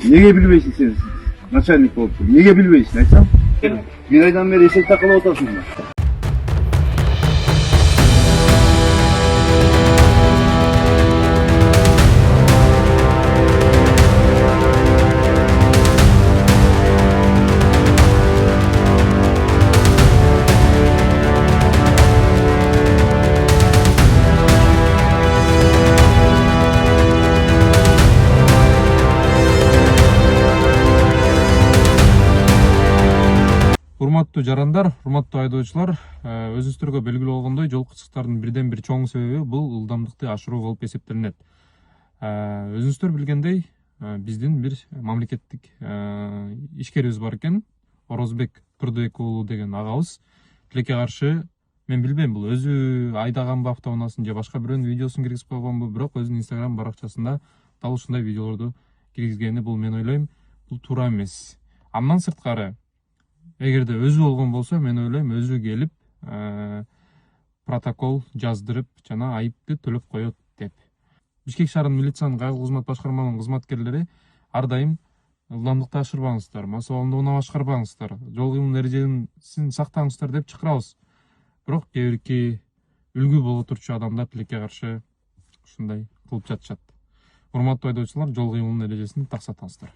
Неге билбейсиң сен? Начальник болуп туруп. Неге билбейсиң, айтсам? Bir aydan beri eşek takılı otasın mı? Урматтуу жарандар, урматтуу айдоочулар, өзүңүздөргө белгилүү болгондой, жол кырсыктардын бирден бир чоң себеби бул ылдамдыкты ашыруу болуп эсептелинет. Өзүңүздөр билгендей, биздин бир мамлекеттик ишкерибиз бар экен, Орозбек Турдубек уулу деген агабыз. Тилекке каршы, мен билбейм, бул өзү айдаганбы автоунаасын же башка бирөөнүн видеосун киргизип койгонбу, бирок өзүнүн Instagram баракчасында дал ушундай видеолорду киргизгени, бул мен ойлойм, бул туура эмес. Андан сырткары, эгерде өзү болгон болсо, мен ойлойм, өзү келип протокол жаздырып, жана айыпты төлөп коет деп. Бишкек шаарынын милициянын кайгылуу кызмат башкармаларынын кызматкерлери ар дайым ылдамдыкты ашырбаңыздар, мас абалында унаа башкарбаңыздар, жол кыймыл эрежесин сактаңыздар деп чакырабыз. Бирок кээ бирки үлгү боло турчу адамдар тилекке каршы ушундай кылып жатышат. Урматтуу айдоочулар, жол кыймылынын эрежесин таксатыңыздар.